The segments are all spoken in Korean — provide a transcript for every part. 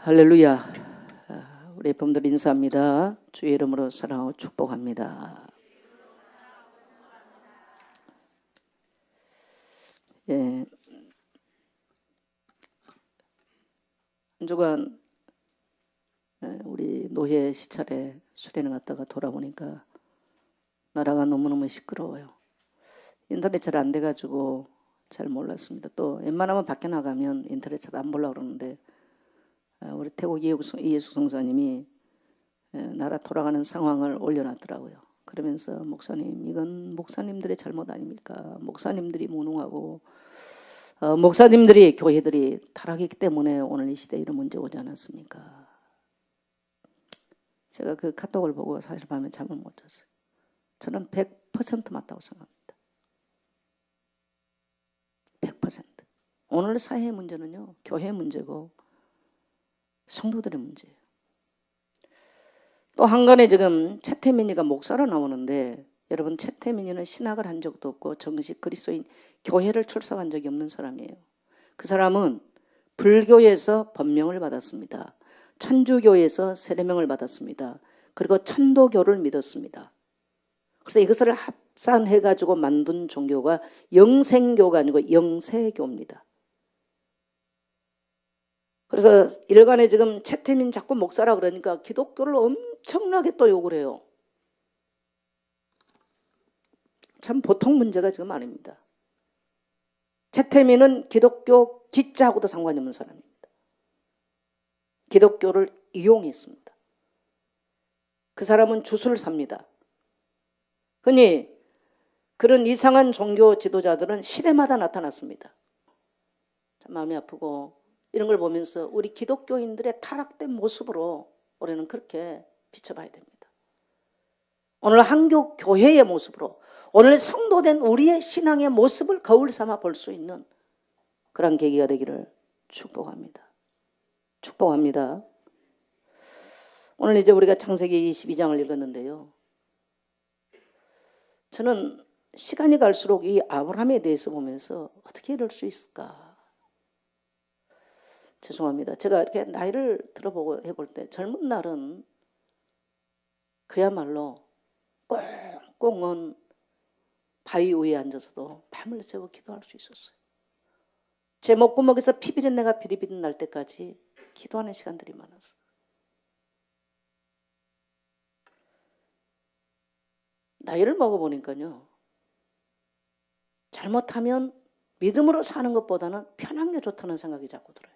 할렐루야. 우리 봄들 인사합니다. 주의 이름으로 사랑하고 축복합니다. 예. 한 주간 우리 노예 시찰에 수련회 갔다가 돌아보니까 나라가 너무너무 시끄러워요. 인터넷 잘 안 돼가지고 잘 몰랐습니다. 또 웬만하면 밖에 나가면 인터넷 잘 안 보려고 그러는데 우리 태국 이예숙 성사님이 나라 돌아가는 상황을 올려놨더라고요. 그러면서 목사님, 이건 목사님들의 잘못 아닙니까? 목사님들이 무능하고 목사님들이 교회들이 타락했기 때문에 오늘 이 시대에 이런 문제가 오지 않았습니까? 제가 그 카톡을 보고 사실 밤에 잠을 못 잤어요. 저는 100% 맞다고 생각합니다. 100%. 오늘 사회의 문제는요, 교회의 문제고 성도들의 문제예요. 또 한간에 지금 최태민이가 목사로 나오는데, 여러분, 최태민이는 신학을 한 적도 없고 정식 그리스도인 교회를 출석한 적이 없는 사람이에요. 그 사람은 불교에서 법명을 받았습니다. 천주교에서 세례명을 받았습니다. 그리고 천도교를 믿었습니다. 그래서 이것을 합산해가지고 만든 종교가 영생교가 아니고 영세교입니다. 그래서 일간에 지금 최태민 자꾸 목사라 그러니까 기독교를 엄청나게 또 욕을 해요. 참 보통 문제가 지금 아닙니다. 최태민은 기독교 기자하고도 상관이 없는 사람입니다. 기독교를 이용했습니다. 그 사람은 주술을 삽니다. 흔히 그런 이상한 종교 지도자들은 시대마다 나타났습니다. 참 마음이 아프고, 이런 걸 보면서 우리 기독교인들의 타락된 모습으로 우리는 그렇게 비춰봐야 됩니다. 오늘 한국 교회의 모습으로, 오늘 성도된 우리의 신앙의 모습을 거울 삼아 볼 수 있는 그런 계기가 되기를 축복합니다. 축복합니다. 오늘 이제 우리가 창세기 22장을 읽었는데요. 저는 시간이 갈수록 이 아브라함에 대해서 보면서 어떻게 이럴 수 있을까? 죄송합니다. 제가 이렇게 나이를 들어보고 해볼 때 젊은 날은 그야말로 꽁꽁은 바위 위에 앉아서도 밤을 새고 기도할 수 있었어요. 제 목구멍에서 피 비린내가 비리비리 날 때까지 기도하는 시간들이 많았어요. 나이를 먹어보니까요, 잘못하면 믿음으로 사는 것보다는 편한 게 좋다는 생각이 자꾸 들어요.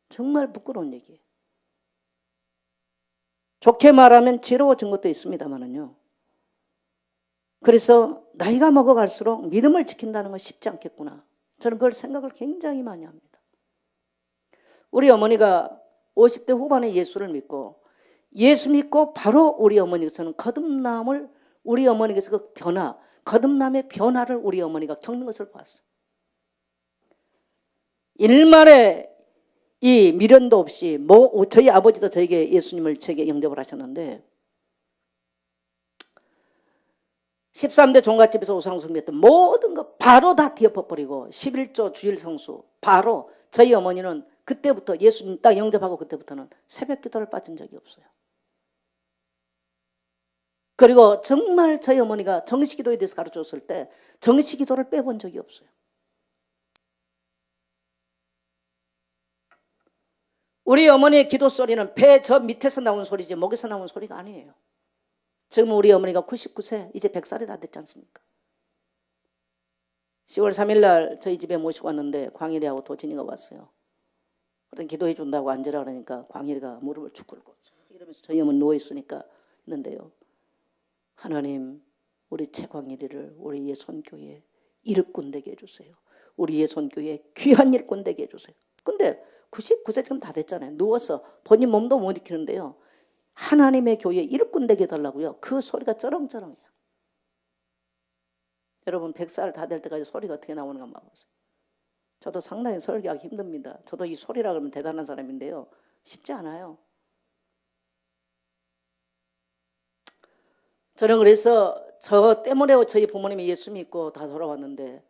정말 부끄러운 얘기예요. 좋게 말하면 지루워진 것도 있습니다만은요. 그래서 나이가 먹어갈수록 믿음을 지킨다는 건 쉽지 않겠구나. 저는 그걸 생각을 굉장히 많이 합니다. 우리 어머니가 50대 후반에 예수를 믿고, 예수 믿고 바로 우리 어머니께서는 거듭남을, 우리 어머니께서 그 변화, 거듭남의 변화를 우리 어머니가 겪는 것을 봤어요. 일말에 이 미련도 없이, 저희 아버지도 저에게 예수님을 제게 영접을 하셨는데, 13대 종갓집에서 우상숭배했던 모든 거 바로 다 뒤엎어버리고 11조 주일 성수 바로, 저희 어머니는 그때부터 예수님 딱 영접하고 그때부터는 새벽 기도를 빠진 적이 없어요. 그리고 정말 저희 어머니가 정식 기도에 대해서 가르쳐줬을 때 정식 기도를 빼본 적이 없어요. 우리 어머니의 기도 소리는 배 저 밑에서 나온 소리지 목에서 나온 소리가 아니에요. 지금 우리 어머니가 99세, 이제 100살이 다 됐지 않습니까? 10월 3일 날 저희 집에 모시고 왔는데 광일이하고 도진이가 왔어요. 어떤 기도해 준다고 앉으라 그러니까 광일이가 무릎을 축 꿇고 이러면서 저희 어머니 누워있으니까 있는데요. 하나님, 우리 최광일이를 우리의 손교회에 일꾼 되게 해주세요. 우리의 손교회에 귀한 일꾼 되게 해주세요. 근데 99세 지금 다 됐잖아요. 누워서 본인 몸도 못 익히는데요. 하나님의 교회에 일꾼 되게 해달라고요. 그 소리가 쩌렁쩌렁해요. 여러분 100살 다 될 때까지 소리가 어떻게 나오는가 봐보세요. 저도 상당히 설교하기 힘듭니다. 저도 이 소리라 그러면 대단한 사람인데요. 쉽지 않아요. 저는 그래서 저 때문에 저희 부모님이 예수 믿고 다 돌아왔는데,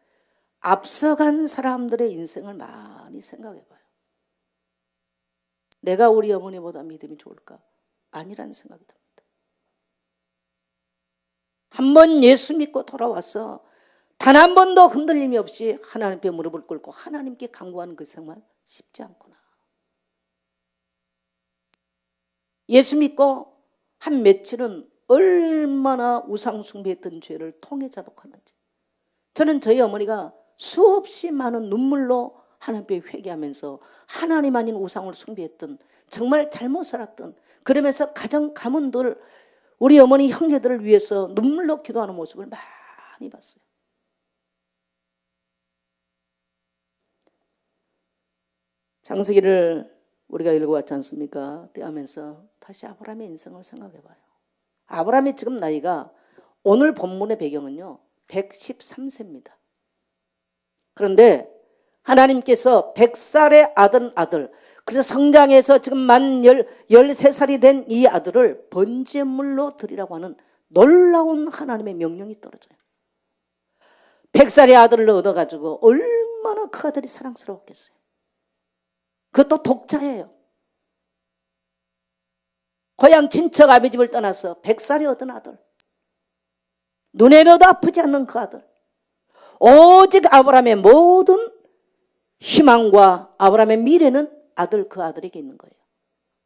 앞서간 사람들의 인생을 많이 생각해 봐요. 내가 우리 어머니보다 믿음이 좋을까? 아니라는 생각이 듭니다. 한 번 예수 믿고 돌아와서 단 한 번도 흔들림이 없이 하나님께 무릎을 꿇고 하나님께 간구하는 그 생활 쉽지 않구나. 예수 믿고 한 며칠은 얼마나 우상 숭배했던 죄를 통해 자복하는지. 저는 저희 어머니가 수없이 많은 눈물로 하나님께 회개하면서 하나님 아닌 우상을 숭배했던, 정말 잘못 살았던, 그러면서 가정 가문들, 우리 어머니 형제들을 위해서 눈물로 기도하는 모습을 많이 봤어요. 창세기를 우리가 읽어왔지 않습니까? 떼하면서 다시 아브라함의 인생을 생각해봐요. 아브라함의 지금 나이가 오늘 본문의 배경은요 113세입니다. 그런데 하나님께서 100살의 아들, 그래서 성장해서 지금 만 13살이 된 이 아들을 번제물로 드리라고 하는 놀라운 하나님의 명령이 떨어져요. 100살의 아들을 얻어가지고 얼마나 그 아들이 사랑스러웠겠어요. 그것도 독자예요. 고향 친척 아비 집을 떠나서 100살이 얻은 아들, 눈에도 아프지 않는 그 아들, 오직 아브라함의 모든 희망과 아브라함의 미래는 그 아들에게 있는 거예요.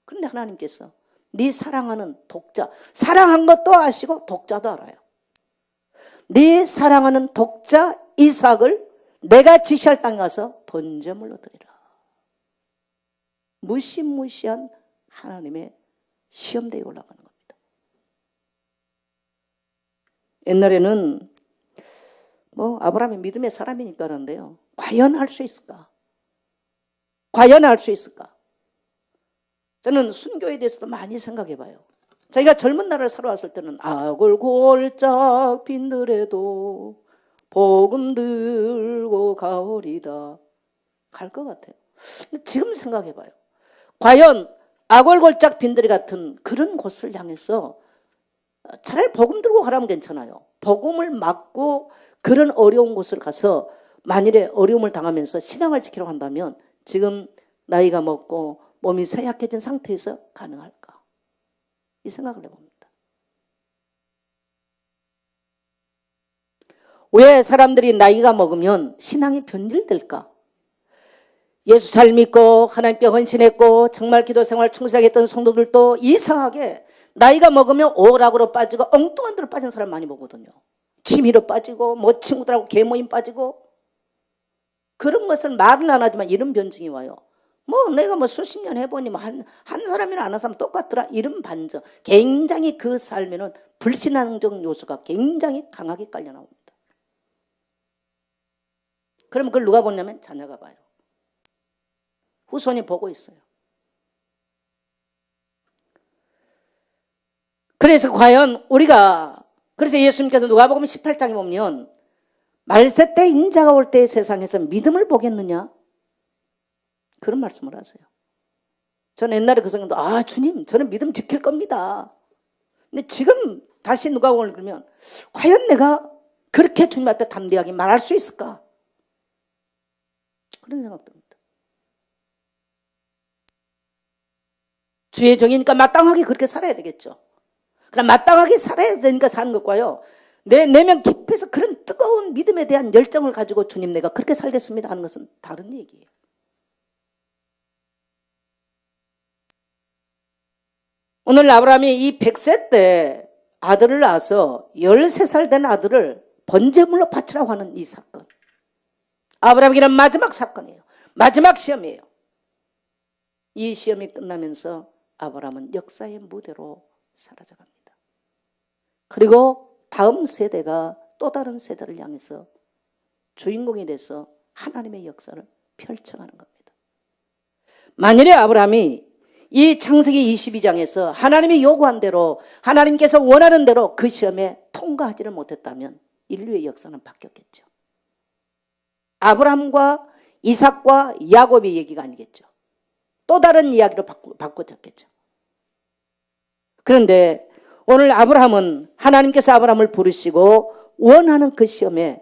그런데 하나님께서 네 사랑하는 독자, 사랑한 것도 아시고 독자도 알아요. 네 사랑하는 독자 이삭을 내가 지시할 땅에 가서 번제물로 드리라. 무시무시한 하나님의 시험대에 올라가는 겁니다. 옛날에는 아브라함이 믿음의 사람이니까 그런데요, 과연 할 수 있을까? 과연 할 수 있을까? 저는 순교에 대해서도 많이 생각해 봐요. 자기가 젊은 날을 살아왔을 때는 아골골짝 빈들에도 복음 들고 가오리다 갈 것 같아요. 근데 지금 생각해 봐요. 과연 아골골짝 빈들이 같은 그런 곳을 향해서 차라리 복음 들고 가라면 괜찮아요. 복음을 막고 그런 어려운 곳을 가서 만일에 어려움을 당하면서 신앙을 지키려고 한다면 지금 나이가 먹고 몸이 쇠약해진 상태에서 가능할까? 이 생각을 해봅니다. 왜 사람들이 나이가 먹으면 신앙이 변질될까? 예수 잘 믿고 하나님께 헌신했고 정말 기도생활 충실하게 했던 성도들도 이상하게 나이가 먹으면 오락으로 빠지고 엉뚱한 데로 빠진 사람 많이 보거든요. 취미로 빠지고 친구들하고 개모임 빠지고, 그런 것은 말은 안 하지만 이런 변증이 와요. 내가 수십 년 해보니 한 사람이나 안 한 사람 똑같더라, 이런 반증. 굉장히 그 삶에는 불신앙적 요소가 굉장히 강하게 깔려 나옵니다. 그럼 그걸 누가 보냐면 자녀가 봐요. 후손이 보고 있어요. 그래서 과연 그래서 예수님께서 누가복음 18장에 보면 말세 때 인자가 올 때 세상에서 믿음을 보겠느냐? 그런 말씀을 하세요. 저는 옛날에 그 생각도 주님 저는 믿음 지킬 겁니다. 근데 지금 다시 누가복음을 읽으면 과연 내가 그렇게 주님 앞에 담대하게 말할 수 있을까? 그런 생각 듭니다. 주의 종이니까 마땅하게 그렇게 살아야 되겠죠. 그럼 마땅하게 살아야 되니까 사는 것과요, 내 내면 깊이서 그런 뜨거운 믿음에 대한 열정을 가지고 주님 내가 그렇게 살겠습니다 하는 것은 다른 얘기예요. 오늘 아브라함이 이 100세 때 아들을 낳아서 13살 된 아들을 번제물로 바치라고 하는 이 사건, 아브라함에게는 마지막 사건이에요. 마지막 시험이에요. 이 시험이 끝나면서 아브라함은 역사의 무대로 사라져갑니다. 그리고 다음 세대가 또 다른 세대를 향해서 주인공이 돼서 하나님의 역사를 펼쳐가는 겁니다. 만일에 아브라함이 이 창세기 22장에서 하나님이 요구한 대로, 하나님께서 원하는 대로 그 시험에 통과하지를 못했다면 인류의 역사는 바뀌었겠죠. 아브라함과 이삭과 야곱의 얘기가 아니겠죠. 또 다른 이야기로 바꿔졌겠죠. 그런데 오늘 아브라함은 하나님께서 아브라함을 부르시고 원하는 그 시험에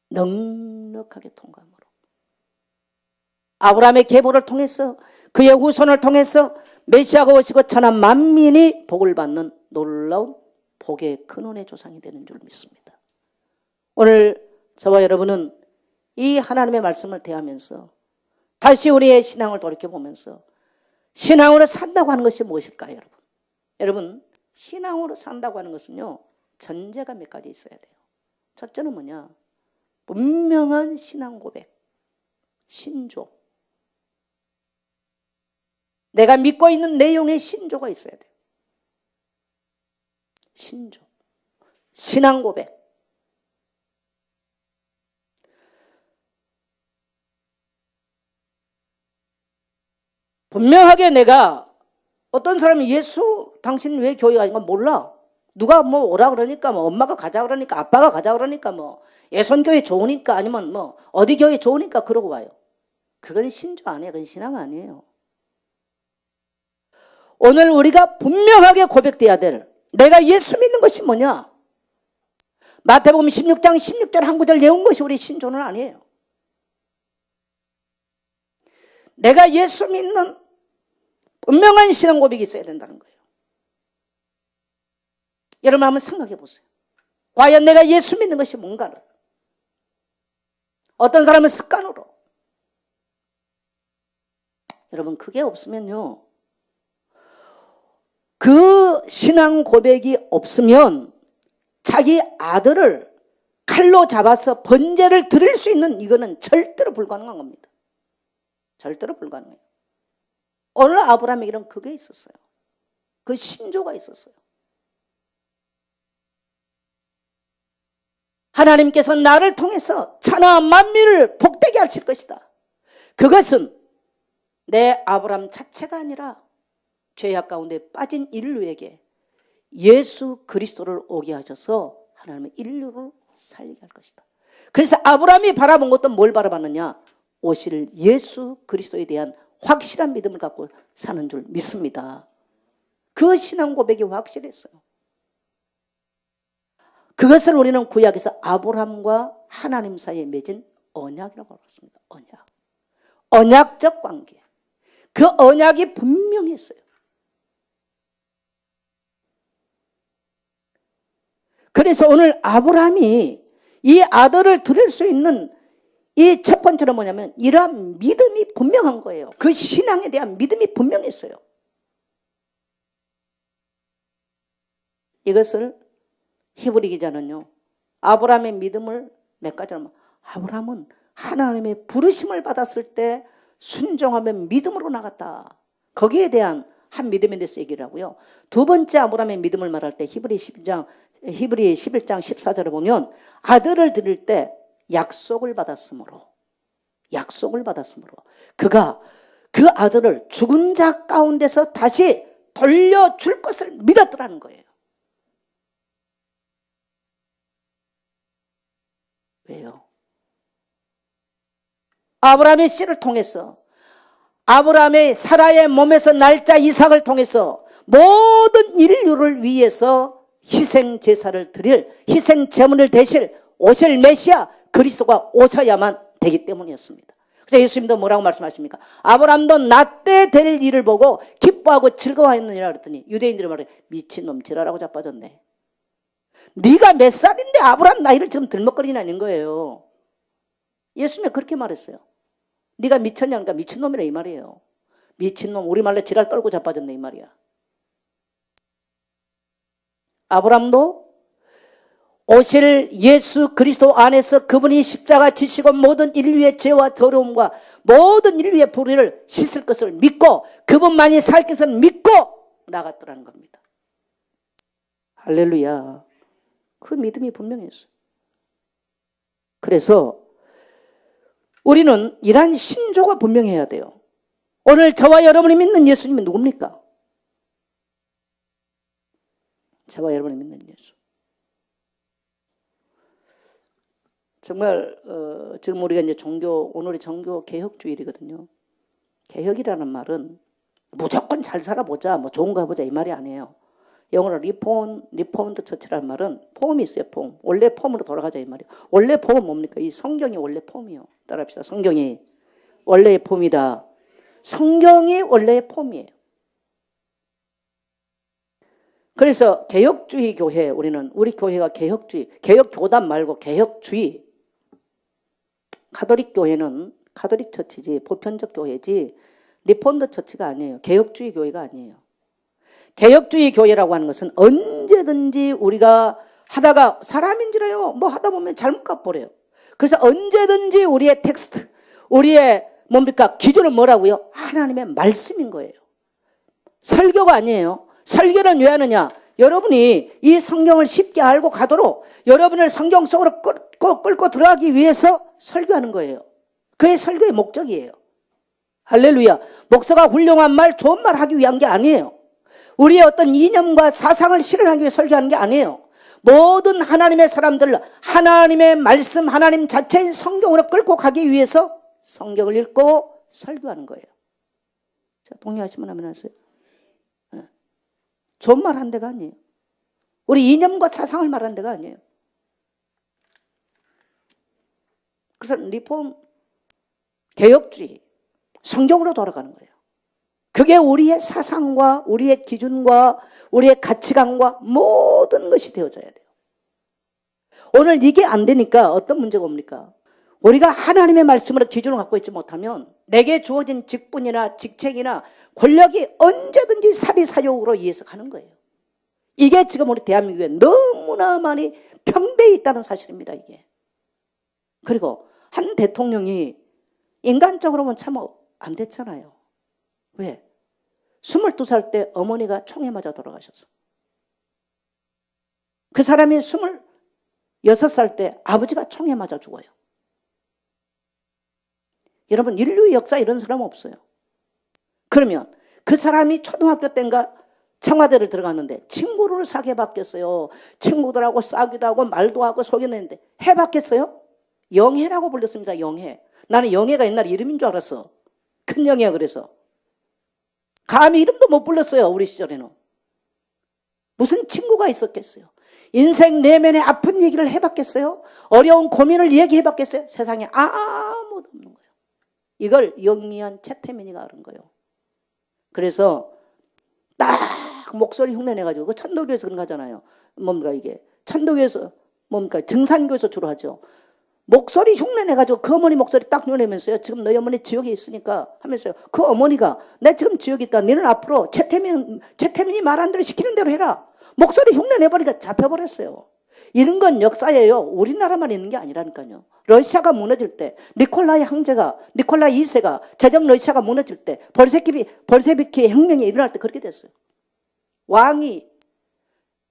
넉넉하게 통과함으로 아브라함의 계보를 통해서 그의 후손을 통해서 메시아가 오시고 천하 만민이 복을 받는 놀라운 복의 근원의 조상이 되는 줄 믿습니다. 오늘 저와 여러분은 이 하나님의 말씀을 대하면서 다시 우리의 신앙을 돌이켜보면서 신앙으로 산다고 하는 것이 무엇일까요, 여러분? 여러분, 신앙으로 산다고 하는 것은요, 전제가 몇 가지 있어야 돼요. 첫째는 뭐냐? 분명한 신앙 고백, 신조. 내가 믿고 있는 내용의 신조가 있어야 돼요. 신조. 신앙 고백. 분명하게 내가 어떤 사람이 예수 당신 왜 교회 가는 거 몰라. 누가 뭐 오라 그러니까 뭐 엄마가 가자 그러니까 아빠가 가자 그러니까 뭐 예선교회 좋으니까 아니면 뭐 어디 교회 좋으니까 그러고 와요. 그건 신조 아니에요. 그건 신앙 아니에요. 오늘 우리가 분명하게 고백돼야 될 내가 예수 믿는 것이 뭐냐? 마태복음 16장 16절 한 구절 외운 것이 우리 신조는 아니에요. 내가 예수 믿는 분명한 신앙 고백이 있어야 된다는 거예요. 여러분 한번 생각해 보세요. 과연 내가 예수 믿는 것이 뭔가를. 어떤 사람은 습관으로. 여러분 그게 없으면요. 그 신앙 고백이 없으면 자기 아들을 칼로 잡아서 번제를 드릴 수 있는 이거는 절대로 불가능한 겁니다. 절대로 불가능해요. 오늘 아브라함에게는 그게 있었어요. 그 신조가 있었어요. 하나님께서 나를 통해서 천하 만민을 복되게 하실 것이다. 그것은 내 아브라함 자체가 아니라 죄악 가운데 빠진 인류에게 예수 그리스도를 오게 하셔서 하나님의 인류를 살리게 할 것이다. 그래서 아브라함이 바라본 것도 뭘 바라봤느냐? 오실 예수 그리스도에 대한 확실한 믿음을 갖고 사는 줄 믿습니다. 그 신앙 고백이 확실했어요. 그것을 우리는 구약에서 아브라함과 하나님 사이에 맺은 언약이라고 그랬습니다. 언약. 언약적 관계. 그 언약이 분명했어요. 그래서 오늘 아브라함이 이 아들을 드릴 수 있는 이 첫 번째는 뭐냐면 이러한 믿음이 분명한 거예요. 그 신앙에 대한 믿음이 분명했어요. 이것을 히브리 기자는요. 아브라함의 믿음을 몇 가지로 아브라함은 하나님의 부르심을 받았을 때 순종하면 믿음으로 나갔다. 거기에 대한 한 믿음에 대해서 얘기를 하고요. 두 번째 아브라함의 믿음을 말할 때 히브리 11장 14절에 보면 아들을 드릴 때 약속을 받았으므로 그가 그 아들을 죽은 자 가운데서 다시 돌려줄 것을 믿었더라는 거예요. 왜요? 아브라함의 씨를 통해서 아브라함의 사라의 몸에서 날짜 이삭을 통해서 모든 인류를 위해서 희생 제사를 드릴 희생 제물을 대실 오실 메시아 그리스도가 오셔야만 되기 때문이었습니다. 그래서 예수님도 뭐라고 말씀하십니까? 아브라함도 나 때 될 일을 보고 기뻐하고 즐거워했느니라 그랬더니 유대인들이 말해 미친놈 지랄하고 자빠졌네. 네가 몇 살인데 아브라함 나이를 지금 들먹거리냐는 거예요. 예수님이 그렇게 말했어요. 네가 미쳤냐? 그러니까 미친놈이라 이 말이에요. 미친놈 우리말로 지랄 떨고 자빠졌네 이 말이야. 아브라함도 오실 예수 그리스도 안에서 그분이 십자가 지시고 모든 인류의 죄와 더러움과 모든 인류의 불의를 씻을 것을 믿고 그분만이 살 것을 믿고 나갔더라는 겁니다. 할렐루야. 그 믿음이 분명했어요. 그래서 우리는 이러한 신조가 분명해야 돼요. 오늘 저와 여러분이 믿는 예수님은 누굽니까? 저와 여러분이 믿는 예수. 정말 지금 우리가 이제 오늘이 종교 개혁 주일이거든요. 개혁이라는 말은 무조건 잘 살아보자, 뭐 좋은 거 해보자 이 말이 아니에요. 영어로 리포먼드 처치라는 말은 폼이 있어요. 폼. 원래 폼으로 돌아가자 이 말이에요. 원래 폼은 뭡니까? 이 성경이 원래 폼이요. 따라합시다. 성경이 원래의 폼이다. 성경이 원래의 폼이에요. 그래서 개혁주의 교회, 우리 교회가 개혁주의, 개혁교단 말고 개혁주의. 가톨릭 교회는 가톨릭 처치지, 보편적 교회지, 리폼드 처치가 아니에요. 개혁주의 교회가 아니에요. 개혁주의 교회라고 하는 것은 언제든지 우리가 하다가 사람인지라요. 뭐 하다 보면 잘못 가버려요. 그래서 언제든지 우리의 텍스트, 우리의 뭡니까? 기준은 뭐라고요? 하나님의 말씀인 거예요. 설교가 아니에요. 설교는 왜 하느냐? 여러분이 이 성경을 쉽게 알고 가도록 여러분을 성경 속으로 끌고 들어가기 위해서 설교하는 거예요. 그게 설교의 목적이에요. 할렐루야. 목사가 훌륭한 말, 좋은 말 하기 위한 게 아니에요. 우리의 어떤 이념과 사상을 실현하기 위해 설교하는 게 아니에요. 모든 하나님의 사람들, 하나님의 말씀, 하나님 자체인 성경으로 끌고 가기 위해서 성경을 읽고 설교하는 거예요. 자, 동의하시면 하면 하세요. 좋은 말 한 데가 아니에요. 우리 이념과 사상을 말한 데가 아니에요. 그래서 리폼, 개혁주의, 성경으로 돌아가는 거예요. 그게 우리의 사상과 우리의 기준과 우리의 가치관과 모든 것이 되어져야 돼요. 오늘 이게 안 되니까 어떤 문제가 옵니까? 우리가 하나님의 말씀으로 기준을 갖고 있지 못하면 내게 주어진 직분이나 직책이나 권력이 언제든지 사리사욕으로 이해서 가는 거예요. 이게 지금 우리 대한민국에 너무나 많이 평배해 있다는 사실입니다. 이게. 그리고 한 대통령이 인간적으로 보면 참 안 됐잖아요. 왜? 22살 때 어머니가 총에 맞아 돌아가셨어. 그 사람이 26살 때 아버지가 총에 맞아 죽어요. 여러분, 인류 역사에 이런 사람 없어요. 그러면 그 사람이 초등학교 때인가 청와대를 들어갔는데 친구를 사귀어 봤겠어요. 친구들하고 싸기도 하고 말도 하고 속여냈는데 해봤겠어요? 영애라고 불렀습니다. 영애. 나는 영애가 옛날에 이름인 줄 알았어. 큰 영애야. 그래서 감히 이름도 못 불렀어요. 우리 시절에는. 무슨 친구가 있었겠어요? 인생 내면의 아픈 얘기를 해봤겠어요? 어려운 고민을 얘기해봤겠어요? 세상에 아무도 없는 거예요. 이걸 영리한 최태민이가 아는 거예요. 그래서 딱 목소리 흉내내가지고 그 천도교에서 그런 거 하잖아요. 뭡니까 이게 천도교에서 뭡니까 등산교에서 주로 하죠. 목소리 흉내내가지고 그 어머니 목소리 딱 흉내내면서요. 지금 너희 어머니 지옥에 있으니까 하면서요. 그 어머니가 내 지금 지옥에 있다. 너는 앞으로 최태민이 말한 대로 시키는 대로 해라. 목소리 흉내내버리니까 잡혀버렸어요. 이런 건 역사예요. 우리나라만 있는 게 아니라니까요. 러시아가 무너질 때 니콜라이 2세가 제정 러시아가 무너질 때 볼셰비키 혁명이 일어날 때 그렇게 됐어요. 왕이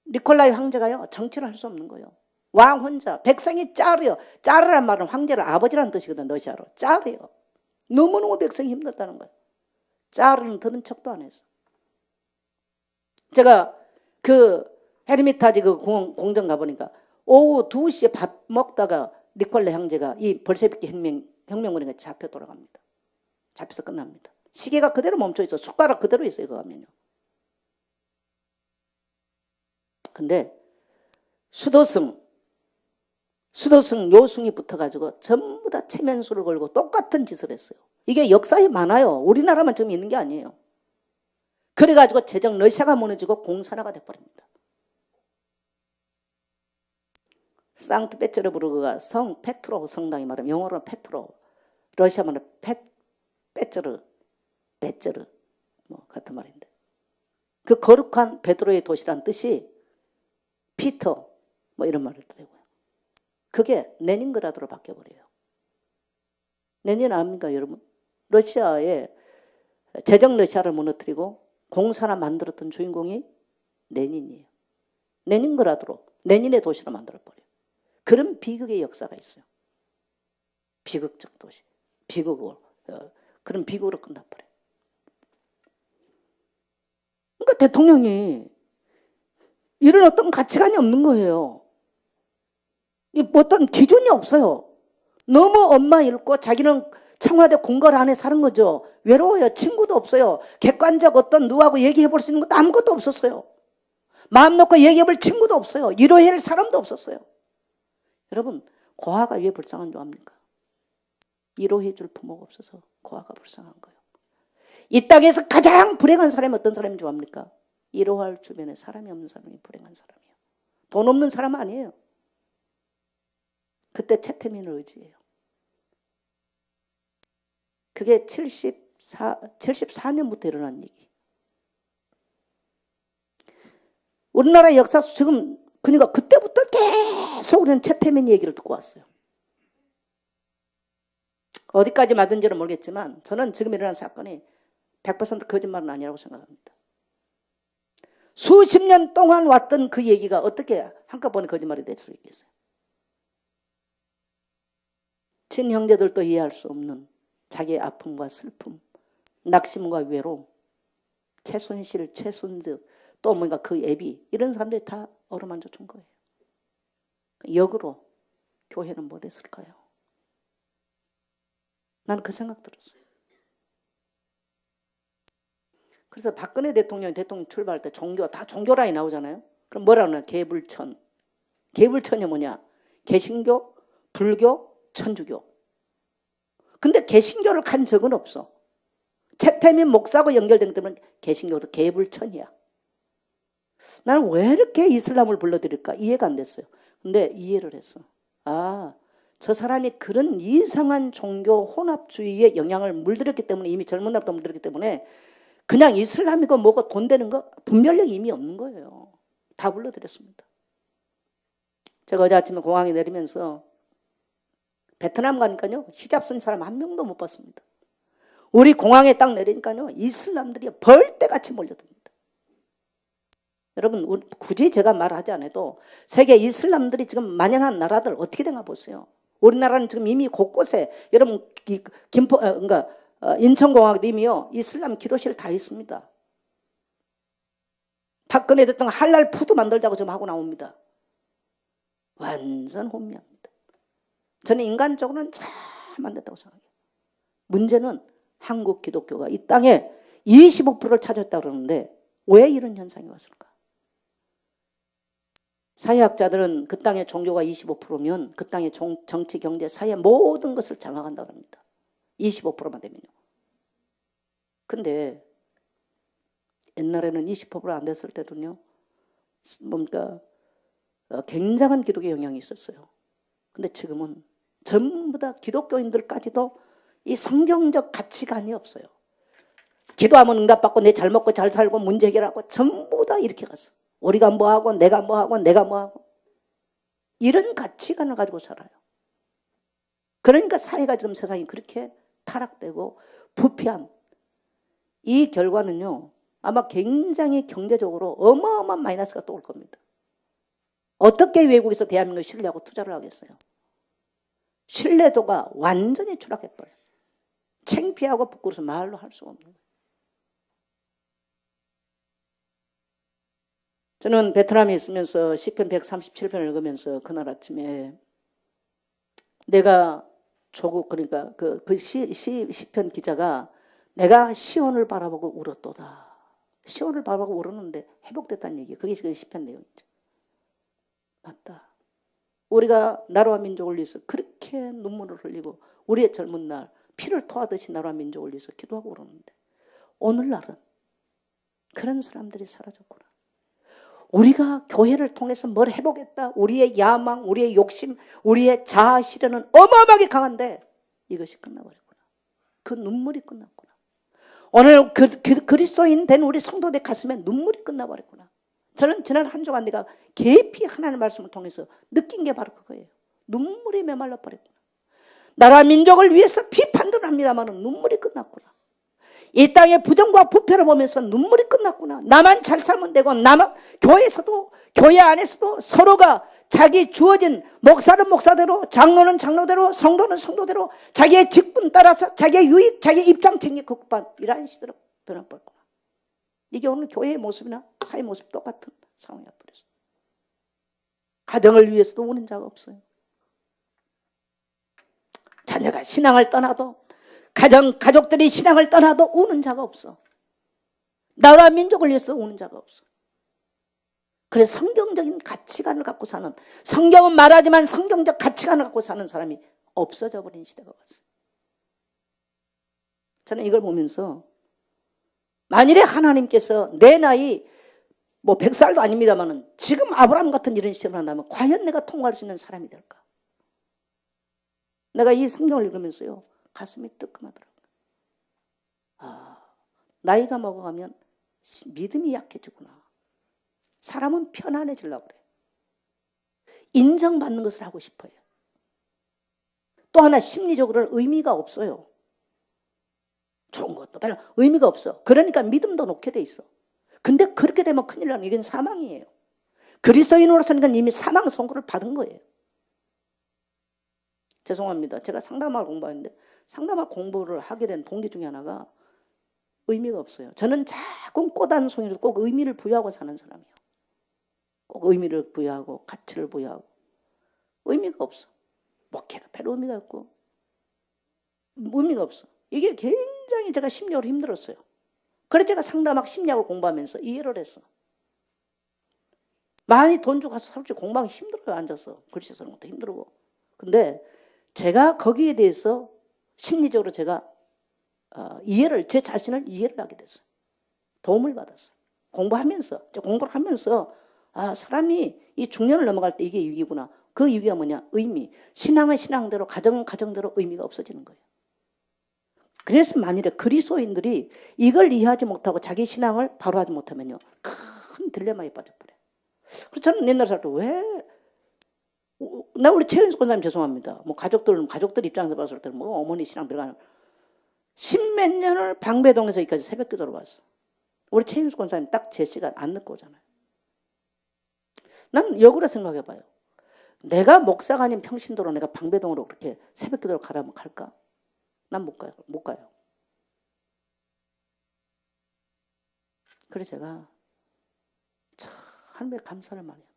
니콜라이 황제가요 정치를 할 수 없는 거예요. 왕 혼자 백성이 짜르요. 짜르란 말은 황제를 아버지라는 뜻이거든. 러시아로 짜르요. 너무너무 백성이 힘들다는 거예요. 짜르는 들은 척도 안 했어. 제가 그 헤르미타지 그 공정 가보니까 오후 2시에 밥 먹다가 니콜라이 황제가 이 볼셰비키 혁명군에게 잡혀 돌아갑니다. 잡혀서 끝납니다. 시계가 그대로 멈춰 있어. 숟가락 그대로 있어요. 그거 하면요. 근데 수도승 요승이 붙어가지고 전부 다 체면수를 걸고 똑같은 짓을 했어요. 이게 역사에 많아요. 우리나라만 지금 있는 게 아니에요. 그래가지고 제정 러시아가 무너지고 공산화가 돼버립니다. 상트페테르부르크가 페트로 성당이 말하면 영어로는 페트로, 러시아 말은 베츠르 뭐 같은 말인데 그 거룩한 베드로의 도시란 뜻이 피터 뭐 이런 말을 드리고요. 그게 레닌그라드로 바뀌어버려요. 레닌 압니까 여러분? 러시아의 제정 러시아를 무너뜨리고 공산화 만들었던 주인공이 레닌이에요. 레닌그라드로 레닌의 도시로 만들어버려요. 그런 비극의 역사가 있어요. 비극적 도시. 비극으로 그런 비극으로 끝나버려요. 그러니까 대통령이 이런 어떤 가치관이 없는 거예요. 어떤 기준이 없어요. 너무 엄마 잃고 자기는 청와대 궁궐 안에 사는 거죠. 외로워요. 친구도 없어요. 객관적 어떤 누구하고 얘기해 볼 수 있는 것도 아무것도 없었어요. 마음 놓고 얘기해 볼 친구도 없어요. 위로해 줄 사람도 없었어요. 여러분, 고아가 왜 불쌍한 줄 압니까? 위로해 줄 부모가 없어서 고아가 불쌍한 거예요. 이 땅에서 가장 불행한 사람이 어떤 사람인 줄 압니까? 위로할 주변에 사람이 없는 사람이 불행한 사람이에요. 돈 없는 사람 아니에요. 그때 채태민을 의지해요. 그게 74년부터 일어난 얘기. 우리나라 역사 지금 그러니까 그때부터 계속 우리는 채태민 얘기를 듣고 왔어요. 어디까지 맞은지는 모르겠지만 저는 지금 일어난 사건이 100% 거짓말은 아니라고 생각합니다. 수십 년 동안 왔던 그 얘기가 어떻게 한꺼번에 거짓말이 될 수 있겠어요? 친형제들도 이해할 수 없는 자기의 아픔과 슬픔, 낙심과 외로움, 최순실, 최순득, 또 뭔가 그 애비 이런 사람들이 다 어루만져 준 거예요. 역으로 교회는 못했을까요? 나는 그 생각 들었어요. 그래서 박근혜 대통령 출발할 때 종교 다 종교라이 나오잖아요. 그럼 뭐라 그러나? 개불천. 개불천이 뭐냐? 개신교, 불교, 천주교. 근데 개신교를 간 적은 없어. 채태민 목사하고 연결된 것 때문에 개신교도 개불천이야. 나는 왜 이렇게 이슬람을 불러드릴까? 이해가 안 됐어요. 근데 이해를 했어. 아, 저 사람이 그런 이상한 종교 혼합주의에 영향을 물들였기 때문에, 이미 젊은 날부터 물들였기 때문에 그냥 이슬람이고 뭐고 돈 되는 거 분별력이 이미 없는 거예요. 다 불러드렸습니다. 제가 어제 아침에 공항에 내리면서 베트남 가니까요, 히잡 쓴 사람 한 명도 못 봤습니다. 우리 공항에 딱 내리니까요, 이슬람들이 벌떼같이 몰려듭니다. 여러분, 굳이 제가 말하지 않아도 세계 이슬람들이 지금 만연한 나라들 어떻게 되나 보세요. 우리나라는 지금 이미 곳곳에, 여러분 그러니까 인천공항도 이미요 이슬람 기도실 다 있습니다. 박근혜 대통령 할랄 푸드 만들자고 지금 하고 나옵니다. 완전 혼미합니다. 저는 인간적으로는 잘 만들었다고 생각해요. 문제는 한국 기독교가 이 땅에 25%를 차지했다고 그러는데 왜 이런 현상이 왔을까? 사회학자들은 그 땅의 종교가 25%면 그 땅의 정치, 경제, 사회 모든 것을 장악한다고 합니다. 25%만 되면요. 근데 옛날에는 20%가 안 됐을 때도요, 뭔가 굉장한 기독의 영향이 있었어요. 근데 지금은 전부 다 기독교인들까지도 이 성경적 가치관이 없어요. 기도하면 응답받고 내 잘 먹고 잘 살고 문제 해결하고 전부 다 이렇게 갔어. 우리가 뭐하고 내가 뭐하고 내가 뭐하고 이런 가치관을 가지고 살아요. 그러니까 사회가 지금 세상이 그렇게 타락되고 부패한 이 결과는요, 아마 굉장히 경제적으로 어마어마한 마이너스가 또 올 겁니다. 어떻게 외국에서 대한민국을 신뢰하고 투자를 하겠어요? 신뢰도가 완전히 추락해버려요. 창피하고 부끄러워서 말로 할 수가 없는 거예요. 저는 베트남에 있으면서 시편 137편을 읽으면서 그날 아침에 내가 조국, 그러니까 시편 기자가 내가 시온을 바라보고 울었도다. 시온을 바라보고 울었는데 회복됐다는 얘기예요. 그게 지금 시편 내용이죠. 맞다. 우리가 나라와 민족을 위해서 그렇게 눈물을 흘리고 우리의 젊은 날 피를 토하듯이 나라와 민족을 위해서 기도하고 그러는데 오늘날은 그런 사람들이 사라졌구나. 우리가 교회를 통해서 뭘 해보겠다. 우리의 야망, 우리의 욕심, 우리의 자아 실현은 어마어마하게 강한데 이것이 끝나버렸구나. 그 눈물이 끝났구나. 오늘 그리스도인 된 우리 성도들 가슴에 눈물이 끝나버렸구나. 저는 지난 한 주간 내가 깊이 하나님의 말씀을 통해서 느낀 게 바로 그거예요. 눈물이 메말라 버렸구나. 나라 민족을 위해서 비판들을 합니다만 눈물이 끝났구나. 이 땅의 부정과 부패를 보면서 눈물이 끝났구나. 나만 잘 살면 되고, 나만 교회에서도, 교회 안에서도 서로가 자기 주어진 목사는 목사대로, 장로는 장로대로, 성도는 성도대로 자기의 직분 따라서 자기의 유익, 자기의 입장 챙기 국반 이러한 시대로 변해버렸구나. 이게 오늘 교회의 모습이나 사회 모습 똑같은 상황이 와버렸어요. 가정을 위해서도 우는 자가 없어요. 자녀가 신앙을 떠나도, 가족들이 신앙을 떠나도 우는 자가 없어. 나라 민족을 위해서 우는 자가 없어. 그래서 성경적인 가치관을 갖고 사는, 성경은 말하지만 성경적 가치관을 갖고 사는 사람이 없어져 버린 시대가 왔어요. 저는 이걸 보면서 만일에 하나님께서 내 나이 뭐 100살도 아닙니다만은 지금 아브라함 같은 이런 시험을 한다면 과연 내가 통과할 수 있는 사람이 될까? 내가 이 성경을 읽으면서요, 가슴이 뜨끔하더라고요. 나이가 먹어가면 믿음이 약해지구나. 사람은 편안해지려고 그래. 인정받는 것을 하고 싶어요. 또 하나 심리적으로는 의미가 없어요. 좋은 것도 별로 의미가 없어. 그러니까 믿음도 놓게 돼 있어. 근데 그렇게 되면 큰일 나는 이건 사망이에요. 그리스도인으로서는 이미 사망 선고를 받은 거예요. 죄송합니다. 제가 상담학을 공부하는데 상담학 공부를 하게 된 동기 중에 하나가 의미가 없어요. 저는 작은 꽃 한 송이라도 꼭 의미를 부여하고 사는 사람이에요. 꼭 의미를 부여하고 가치를 부여하고. 의미가 없어. 목회도 별로 의미가 없고 의미가 없어. 이게 굉장히 제가 심리적으로 힘들었어요. 그래서 제가 상담학 심리학을 공부하면서 이해를 했어. 많이 돈 주고 가서 솔직히 공부하기 힘들어요. 앉아서 글씨 쓰는 것도 힘들고. 근데 제가 거기에 대해서 심리적으로 제가 제 자신을 이해를 하게 됐어요. 도움을 받았어요. 공부를 하면서 사람이 이 중년을 넘어갈 때 이게 위기구나. 그 위기가 뭐냐? 의미. 신앙은 신앙대로, 가정은 가정대로 의미가 없어지는 거예요. 그래서 만일에 그리스도인들이 이걸 이해하지 못하고 자기 신앙을 바로 하지 못하면요, 큰 딜레마에 빠져버려요. 그래서 저는 옛날 살 때 나 우리 최은숙 권사님 죄송합니다. 뭐 가족들 입장에서 봤을 때는 뭐 어머니 신앙 들어가는 십몇 년을 방배동에서 여기까지 새벽 기도로 왔어. 우리 최은숙 권사님 딱 제 시간 안 늦고 오잖아요. 난 역으로 생각해봐요. 내가 목사가 아닌 평신도로 내가 방배동으로 그렇게 새벽 기도로 가라면 갈까? 난 못 가요. 그래서 제가 참 하나님께 감사를 많이 합니다.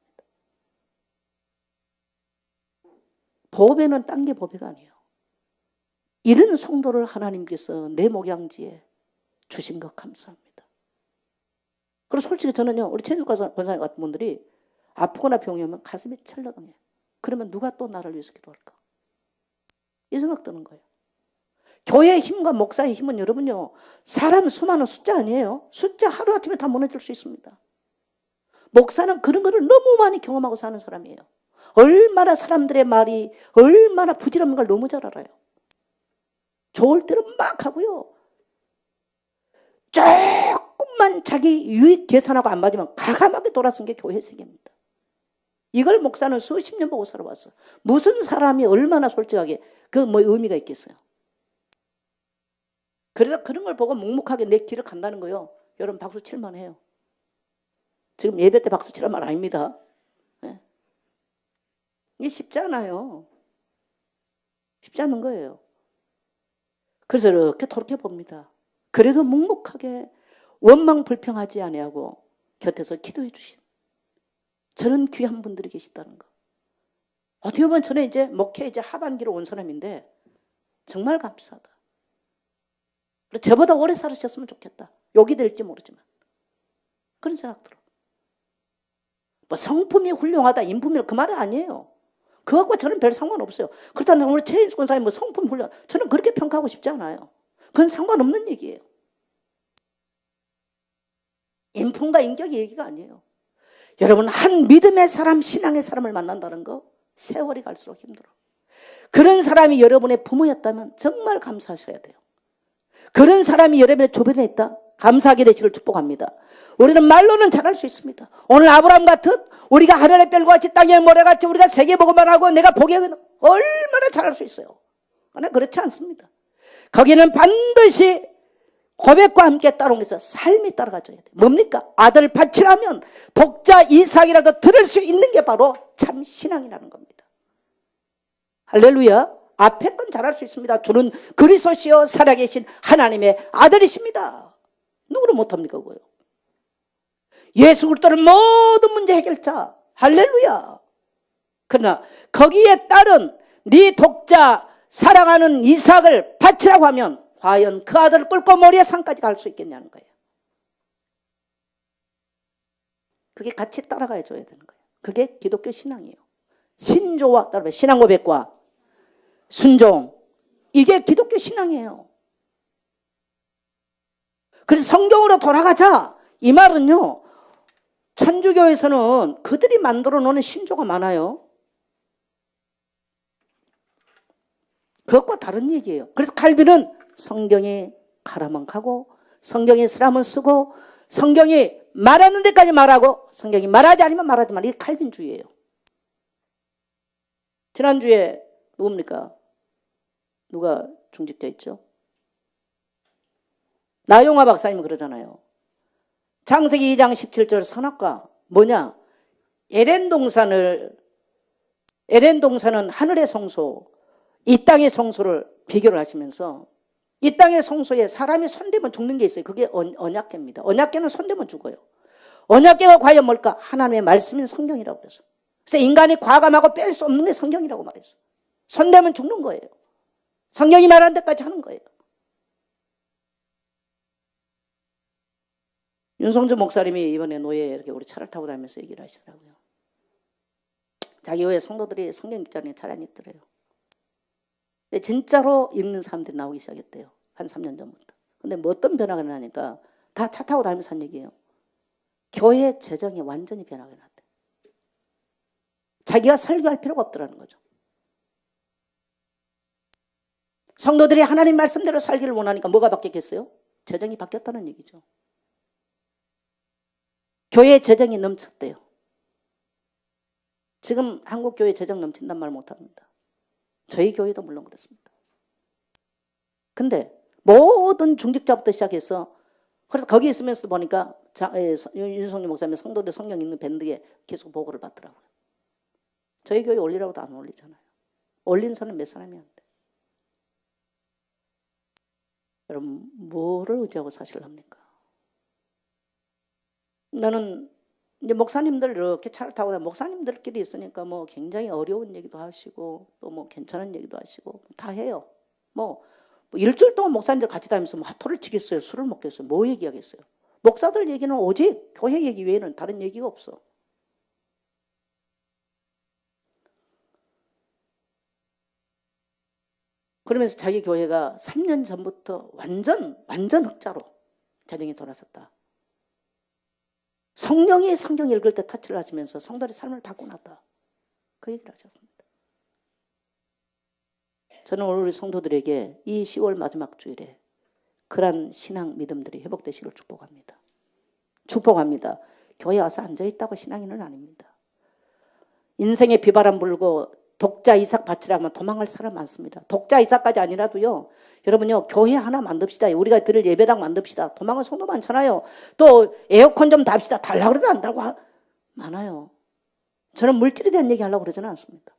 보배는 딴 게 보배가 아니에요. 이런 성도를 하나님께서 내 목양지에 주신 것 감사합니다. 그리고 솔직히 저는요, 우리 최은숙 권사님 같은 분들이 아프거나 병이 오면 가슴이 철렁해요. 그러면 누가 또 나를 위해서 기도할까? 이 생각 드는 거예요. 교회의 힘과 목사의 힘은 여러분요, 사람 수많은 숫자 아니에요. 숫자 하루아침에 다 무너질 수 있습니다. 목사는 그런 거를 너무 많이 경험하고 사는 사람이에요. 얼마나 사람들의 말이 얼마나 부질없는 걸 너무 잘 알아요. 좋을 때는 막 하고요. 조금만 자기 유익 계산하고 안 맞으면 과감하게 돌아선 게 교회 세계입니다. 이걸 목사는 수십 년 보고 살아왔어. 무슨 사람이 얼마나 솔직하게 그 뭐 의미가 있겠어요. 그래서 그런 걸 보고 묵묵하게 내 길을 간다는 거요. 여러분 박수 칠만 해요. 지금 예배 때 박수 치란 말 아닙니다. 네. 이게 쉽지 않아요. 쉽지 않은 거예요. 그래서 이렇게 돌이켜봅니다. 그래도 묵묵하게 원망 불평하지 아니하고 곁에서 기도해 주신 저런 귀한 분들이 계시다는 거. 어떻게 보면 저는 이제 목회 하반기로 온 사람인데 정말 감사하다. 저보다 오래 살으셨으면 좋겠다. 욕이 될지 모르지만 그런 생각 들어. 뭐 성품이 훌륭하다, 인품이 그 말이 아니에요. 그것과 저는 별 상관없어요. 그렇다면 우리 최인숙 권사님 뭐 성품 훌륭, 저는 그렇게 평가하고 싶지 않아요. 그건 상관없는 얘기예요. 인품과 인격의 얘기가 아니에요. 여러분, 한 믿음의 사람, 신앙의 사람을 만난다는 거 세월이 갈수록 힘들어. 그런 사람이 여러분의 부모였다면 정말 감사하셔야 돼요. 그런 사람이 여러분의 주변에 있다? 감사하게 되시길 축복합니다. 우리는 말로는 잘할 수 있습니다. 오늘 아브라함 같은 우리가 하늘의 별과 같이 땅의 모래같이 우리가 세계보고만 하고 내가 보기에는 얼마나 잘할 수 있어요. 그러나 그렇지 않습니다. 거기는 반드시 고백과 함께 따라온 것에서 삶이 따라가줘야 돼요. 뭡니까? 아들 바치라면 독자 이삭이라도 들을 수 있는 게 바로 참 신앙이라는 겁니다. 할렐루야. 앞에 건 잘할 수 있습니다. 주는 그리스도시요 살아계신 하나님의 아들이십니다. 누구를 못합니까 그거요? 예수 그리스도는 모든 문제 해결자. 할렐루야. 그러나 거기에 따른 네 독자 사랑하는 이삭을 바치라고 하면 과연 그 아들을 끌고 모리의 산까지 갈 수 있겠냐는 거예요. 그게 같이 따라가야 줘야 되는 거예요. 그게 기독교 신앙이에요. 신조와 따르면 신앙 고백과 순종. 이게 기독교 신앙이에요. 그래서 성경으로 돌아가자. 이 말은요, 천주교에서는 그들이 만들어 놓은 신조가 많아요. 그것과 다른 얘기예요. 그래서 칼빈은 성경이 가라면 가고, 성경이 쓰라면 쓰고, 성경이 말하는 데까지 말하고, 성경이 말하지 않으면 말하지 마. 이게 칼빈주의예요. 지난주에 누굽니까? 누가 중직자 있죠? 나용화 박사님 그러잖아요. 창세기 2장 17절 선악과 뭐냐? 에덴 동산은 하늘의 성소, 이 땅의 성소를 비교를 하시면서 이 땅의 성소에 사람이 손대면 죽는 게 있어요. 그게 언약궤입니다. 언약궤는 손대면 죽어요. 언약궤가 과연 뭘까? 하나님의 말씀인 성경이라고 그래서. 그래서 인간이 과감하고 뺄 수 없는 게 성경이라고 말했어요. 손대면 죽는 거예요. 성경이 말한 데까지 하는 거예요. 윤성주 목사님이 이번에 노예에 이렇게 우리 차를 타고 다니면서 얘기를 하시더라고요. 자기 교회 성도들이 성경 읽자니 잘 안 읽더래요. 근데 진짜로 읽는 사람들이 나오기 시작했대요. 한 3년 전부터. 근데 뭐 어떤 변화가 나니까 다 차 타고 다니면서 한 얘기예요. 교회 재정이 완전히 변하게 났대. 자기가 설교할 필요가 없더라는 거죠. 성도들이 하나님 말씀대로 살기를 원하니까 뭐가 바뀌었겠어요? 재정이 바뀌었다는 얘기죠. 교회 재정이 넘쳤대요. 지금 한국 교회 재정 넘친단 말 못합니다. 저희 교회도 물론 그렇습니다. 근데 모든 중직자부터 시작해서 그래서 거기 있으면서 보니까 윤성주 목사님 성도들 성경 읽는 밴드에 계속 보고를 받더라고요. 저희 교회 올리라고도 안 올리잖아요. 올린 사람 몇 사람이 안 돼. 여러분 뭐를 의지하고 사실합니까? 나는 이제 목사님들 이렇게 차를 타고 다니면 목사님들끼리 있으니까 뭐 굉장히 어려운 얘기도 하시고 또 뭐 괜찮은 얘기도 하시고 다 해요. 뭐 일주일 동안 목사님들 같이 다니면서 뭐 화토를 치겠어요? 술을 먹겠어요? 뭐 얘기하겠어요? 목사들 얘기는 오직 교회 얘기 외에는 다른 얘기가 없어. 그러면서 자기 교회가 3년 전부터 완전 흑자로 재정이 돌아섰다. 성령이 성경 읽을 때 터치를 하시면서 성도의 삶을 바꿔놨다. 그 얘기를 하셨습니다. 저는 오늘 우리 성도들에게 이 10월 마지막 주일에 그러한 신앙 믿음들이 회복되시길 축복합니다. 축복합니다. 교회 와서 앉아있다고 신앙인은 아닙니다. 인생에 비바람 불고 독자 이삭 바치라면 도망갈 사람 많습니다. 독자 이삭까지 아니라도요. 여러분요. 교회 하나 만듭시다. 우리가 드릴 예배당 만듭시다. 도망갈 성도 많잖아요. 또 에어컨 좀 답시다. 달라고 그래도 안 달고 많아요. 저는 물질에 대한 얘기 하려고 그러지는 않습니다.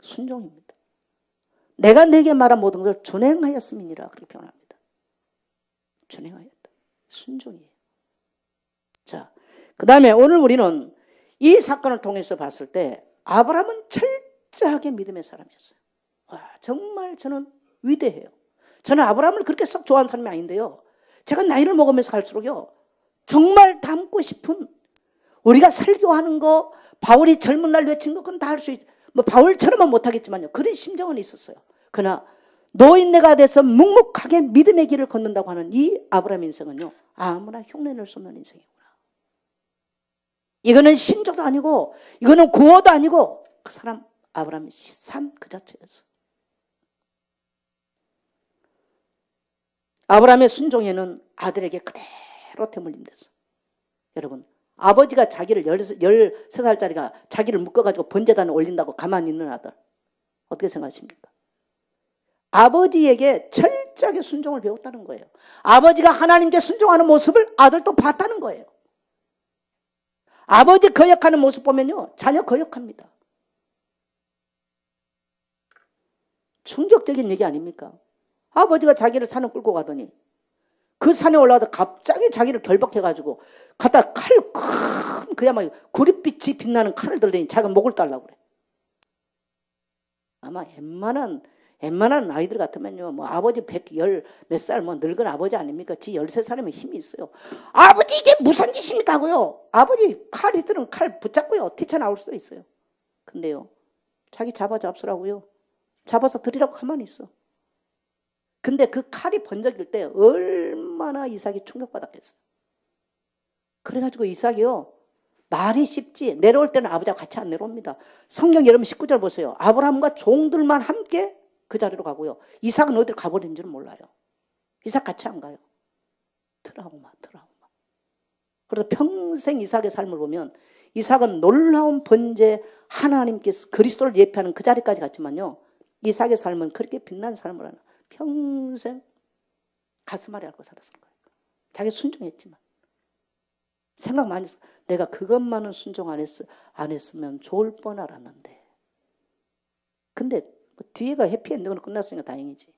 순종입니다. 내가 내게 말한 모든 것을 준행하였음이니라 그렇게 표현합니다. 준행하였다. 순종이에요. 자, 그 다음에 오늘 우리는 이 사건을 통해서 봤을 때 아브라함은 철저하게 믿음의 사람이었어요. 와, 정말 저는 위대해요. 저는 아브라함을 그렇게 썩 좋아하는 사람이 아닌데요. 제가 나이를 먹으면서 갈수록요. 정말 닮고 싶은 우리가 설교하는 거 바울이 젊은 날 외친 거 그건 다 할 수 있 뭐 바울처럼은 못하겠지만요. 그런 심정은 있었어요. 그러나 노인네가 돼서 묵묵하게 믿음의 길을 걷는다고 하는 이 아브라함 인생은요. 아무나 흉내낼 수 없는 인생이구나. 이거는 신조도 아니고 이거는 구호도 아니고 그 사람 아브라함의 삶 그 자체였어. 아브라함의 순종에는 아들에게 그대로 태물림됐어. 여러분 아버지가 자기를 13살짜리가 자기를 묶어가지고 번제단에 올린다고 가만히 있는 아들 어떻게 생각하십니까? 아버지에게 철저하게 순종을 배웠다는 거예요. 아버지가 하나님께 순종하는 모습을 아들도 봤다는 거예요. 아버지 거역하는 모습 보면요. 자녀 거역합니다. 충격적인 얘기 아닙니까? 아버지가 자기를 산에 끌고 가더니 그 산에 올라가다 갑자기 자기를 결박해가지고 갖다 큰 그야말로 구릿빛이 빛나는 칼을 들더니 자기가 목을 따려고 그래. 아마 웬만한 아이들 같으면요. 뭐 아버지 110 몇 살 뭐 늙은 아버지 아닙니까? 지 13살이면 힘이 있어요. 아버지 이게 무슨 짓입니까 하고요. 아버지 칼이들은 칼 붙잡고요. 튀쳐나올 수도 있어요. 근데요. 자기 잡으라고요. 잡아서 드리라고 가만히 있어. 근데 그 칼이 번쩍일 때 얼마나 얼마나 이삭이 충격받았겠어요. 그래가지고 이삭이요, 말이 쉽지 내려올 때는 아버지와 같이 안 내려옵니다. 성경 여러분 19절 보세요. 아브라함과 종들만 함께 그 자리로 가고요. 이삭은 어디로 가버린지는 몰라요. 이삭 같이 안 가요. 트라우마. 그래서 평생 이삭의 삶을 보면 이삭은 놀라운 번제, 하나님께서 그리스도를 예표하는 그 자리까지 갔지만요, 이삭의 삶은 그렇게 빛난 삶을 하나 평생 가슴앓이 앓고 살았을 거예요. 자기 순종했지만 생각 많이 했어. 내가 그것만은 순종 안 했으면 좋을 뻔 알았는데. 근데 뭐 뒤에가 해피엔딩으로 끝났으니까 다행이지.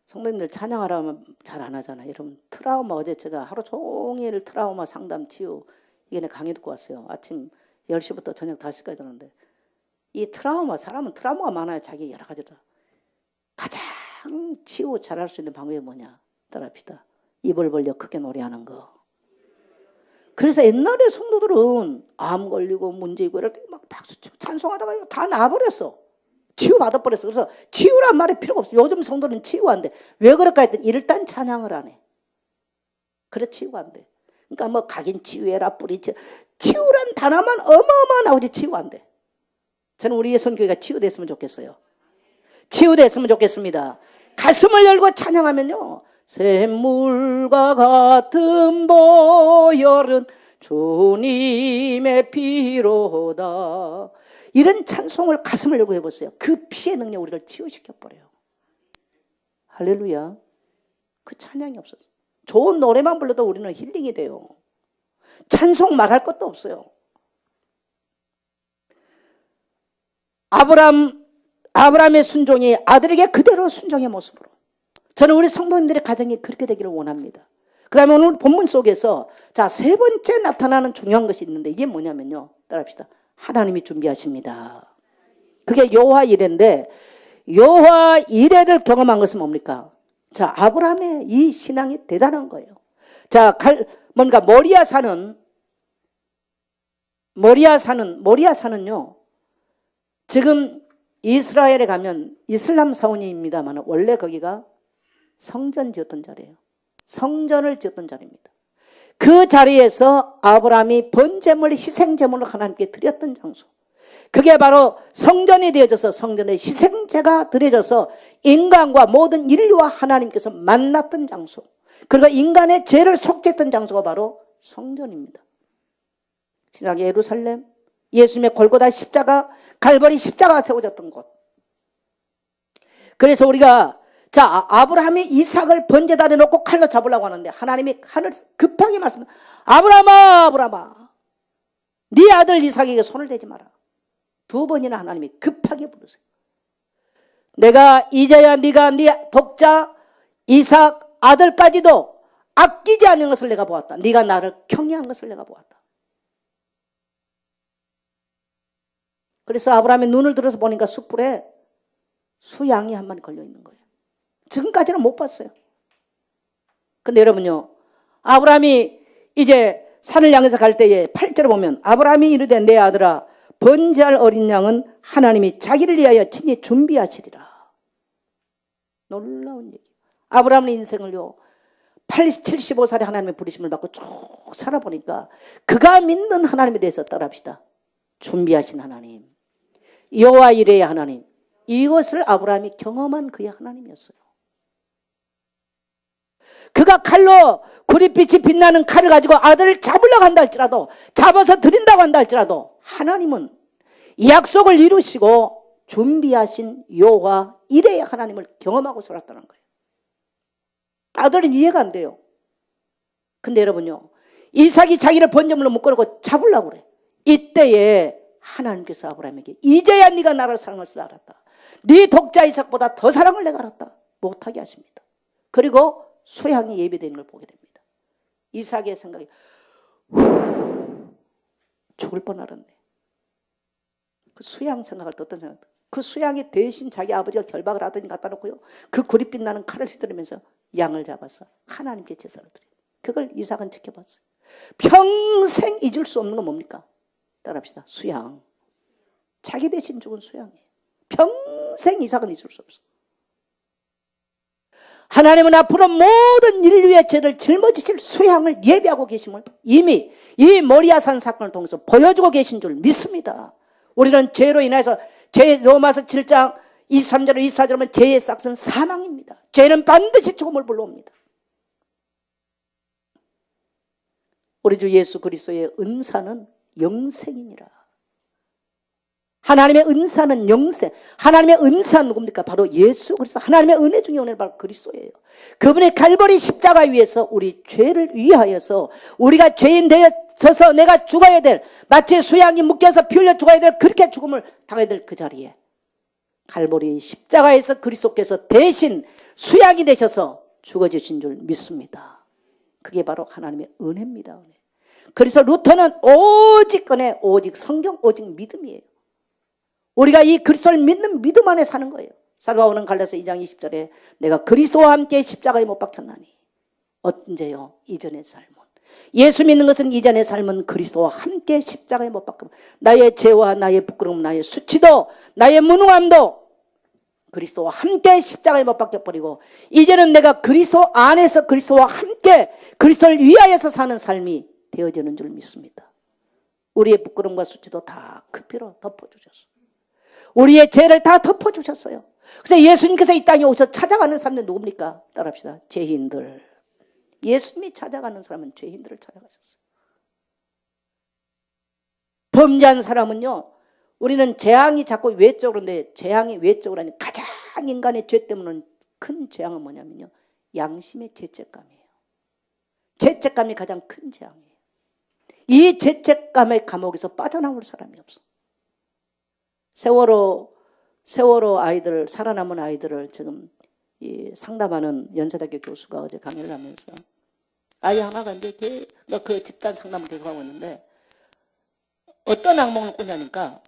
성도님들 찬양하라 하면 잘 안 하잖아요. 여러분 트라우마, 어제 제가 하루 종일 트라우마 상담 치유 이게 강의 듣고 왔어요. 아침 10시부터 저녁 5시까지 하는데 이 트라우마, 사람은 트라우마가 많아요. 자기 여러 가지로. 가장 치유 잘할 수 있는 방법이 뭐냐? 따라합시다. 입을 벌려 크게 노래하는 거. 그래서 옛날에 성도들은 암 걸리고 문제 있고 이럴 때 막 박수 치고 찬송하다가 다 나아버렸어. 치유받아버렸어. 그래서 치유란 말이 필요가 없어. 요즘 성도는 치유 안 돼. 왜 그럴까 했더니 일단 찬양을 안 해. 그래 치유가 안 돼. 그러니까 뭐 각인 치유해라, 뿌리 치유란 단어만 어마어마 나오지 치유 안 돼. 저는 우리 예선교회가 치유됐으면 좋겠어요. 치유됐으면 좋겠습니다. 가슴을 열고 찬양하면요, 샘물과 같은 보혈은 주님의 피로다. 이런 찬송을 가슴을 열고 해보세요. 그 피의 능력 우리를 치유시켜버려요. 할렐루야. 그 찬양이 없어요. 좋은 노래만 불러도 우리는 힐링이 돼요. 찬송 말할 것도 없어요. 아브라함의 순종이 아들에게 그대로 순종의 모습으로. 저는 우리 성도님들의 가정이 그렇게 되기를 원합니다. 그 다음에 오늘 본문 속에서 자, 세 번째 나타나는 중요한 것이 있는데 이게 뭐냐면요. 따라합시다. 하나님이 준비하십니다. 그게 여호와 이레인데 여호와 이레를 경험한 것은 뭡니까? 자, 아브라함의 이 신앙이 대단한 거예요. 자, 뭔가 모리아산은요. 지금 이스라엘에 가면 이슬람 사원입니다만 원래 거기가 성전 지었던 자리예요. 성전을 지었던 자리입니다. 그 자리에서 아브라함이 번제물, 희생제물을 하나님께 드렸던 장소. 그게 바로 성전이 되어져서 성전의 희생제가 드려져서 인간과 모든 인류와 하나님께서 만났던 장소. 그리고 인간의 죄를 속죄했던 장소가 바로 성전입니다. 신약 예루살렘, 예수님의 골고다 십자가, 갈보리 십자가가 세워졌던 곳. 그래서 우리가 자, 아브라함이 이삭을 번제단에 놓고 칼로 잡으려고 하는데 하나님이 하늘에서 급하게 말씀합니다. 아브라함아, 네 아들 이삭에게 손을 대지 마라. 2번이나 하나님이 급하게 부르세요. 내가 이제야 네가 네 독자 이삭 아들까지도 아끼지 않은 것을 내가 보았다. 네가 나를 경외한 것을 내가 보았다. 그래서 아브라함이 눈을 들어서 보니까 숯불에 수양이 한 마리 걸려 있는 거예요. 지금까지는 못 봤어요. 근데 여러분요, 아브라함이 이제 산을 향해서 갈 때에 8절에 보면 아브라함이 이르되 내 아들아 번제할 어린 양은 하나님이 자기를 위하여 친히 준비하시리라. 놀라운 얘기. 아브라함의 인생을요 75살에 하나님의 부르심을 받고 쭉 살아보니까 그가 믿는 하나님에 대해서 따라합시다. 준비하신 하나님, 여호와 이레의 하나님, 이것을 아브라함이 경험한 그의 하나님이었어요. 그가 칼로 구릿빛이 빛나는 칼을 가지고 아들을 잡으려고 한다 할지라도, 잡아서 드린다고 한다 할지라도 하나님은 약속을 이루시고 준비하신 여호와 이레의 하나님을 경험하고 살았다는 거예요. 아들은 이해가 안 돼요. 근데 여러분요, 이삭이 자기를 번제물로 묶어놓고 잡으려고 그래. 이때에 하나님께서 아브라함에게 이제야 네가 나를 사랑할 줄 알았다. 네 독자 이삭보다 더 사랑을 내가 알았다. 못하게 하십니다. 그리고 소양이 예배되는 걸 보게 됩니다. 이삭의 생각이 죽을 뻔 알았네. 그 수양 생각을 어떤 생각? 그 수양이 대신 자기 아버지가 결박을 하더니 갖다 놓고요. 그 구릿빛 나는 칼을 휘두르면서 양을 잡아서 하나님께 제사를 드려요. 그걸 이삭은 지켜봤어요. 평생 잊을 수 없는 건 뭡니까? 따라합시다. 수양. 자기 대신 죽은 수양이에요. 평생 이삭은 잊을 수 없어. 하나님은 앞으로 모든 인류의 죄를 짊어지실 수양을 예비하고 계심을 이미 이 모리아산 사건을 통해서 보여주고 계신 줄 믿습니다. 우리는 죄로 인해서 로마서 7장 23절로 24절 보면 죄의 싹은 사망입니다. 죄는 반드시 죽음을 불러옵니다. 우리 주 예수 그리스도의 은사는 영생이니라. 하나님의 은사는 영생. 하나님의 은사는 누굽니까? 바로 예수 그리스도. 하나님의 은혜 중에 은혜는 바로 그리스도예요. 그분의 칼보리 십자가 위에서 우리 죄를 위하여서 우리가 죄인 되어져서 내가 죽어야 될, 마치 수양이 묶여서 피 흘려 죽어야 될, 그렇게 죽음을 당해야 될 그 자리에 칼보리 십자가에서 그리스도께서 대신 수양이 되셔서 죽어주신 줄 믿습니다. 그게 바로 하나님의 은혜입니다. 은혜. 그래서 루터는 오직 은혜, 오직 성경, 오직 믿음이에요. 우리가 이 그리스도를 믿는 믿음 안에 사는 거예요. 사도 바울은 갈라디아서 2장 20절에 내가 그리스도와 함께 십자가에 못 박혔나니 언제요? 이전의 삶은. 예수 믿는 것은 이전의 삶은 그리스도와 함께 십자가에 못 박혀. 나의 죄와 나의 부끄러움, 나의 수치도, 나의 무능함도 그리스도와 함께 십자가에 못 박혀버리고 이제는 내가 그리스도 안에서 그리스도와 함께 그리스도를 위하여서 사는 삶이 되어지는 줄 믿습니다. 우리의 부끄러움과 수치도 다 그 피로 덮어주셨어요. 우리의 죄를 다 덮어주셨어요. 그래서 예수님께서 이 땅에 오셔서 찾아가는 사람들 누굽니까? 따라합시다. 죄인들. 예수님이 찾아가는 사람은 죄인들을 찾아가셨어요. 범죄한 사람은요, 우리는 재앙이 자꾸 외적으로인데 재앙이 외적으로 아니 가장 인간의 죄 때문에 큰 재앙은 뭐냐면요, 양심의 죄책감이에요. 죄책감이 가장 큰 재앙이에요. 이 죄책감의 감옥에서 빠져나올 사람이 없어. 세월호 아이들, 살아남은 아이들을 지금 상담하는 연세대학교 교수가 어제 강의를 하면서 아이 하나가 이제 그 집단 상담을 계속하고 있는데 어떤 악몽을 꾸냐니까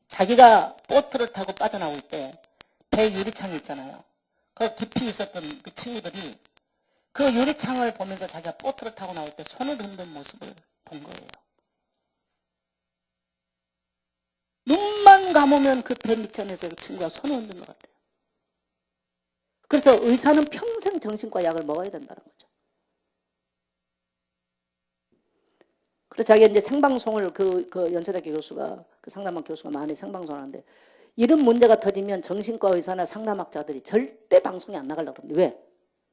자기가 보트를 타고 빠져나올 때 배 유리창이 있잖아요. 그 깊이 있었던 그 친구들이 그 유리창을 보면서 자기가 보트를 타고 나올 때 손을 흔든 모습을 본 거예요. 눈만 감으면 그 배 밑에서 그 친구가 손을 흔든 것 같아요. 그래서 의사는 평생 정신과 약을 먹어야 된다는 거죠. 그래서 자기가 이제 생방송을 그 연세대학교 교수가, 그 상담학 교수가 많이 생방송을 하는데 이런 문제가 터지면 정신과 의사나 상담학자들이 절대 방송에 안 나가려고 그러는데 왜?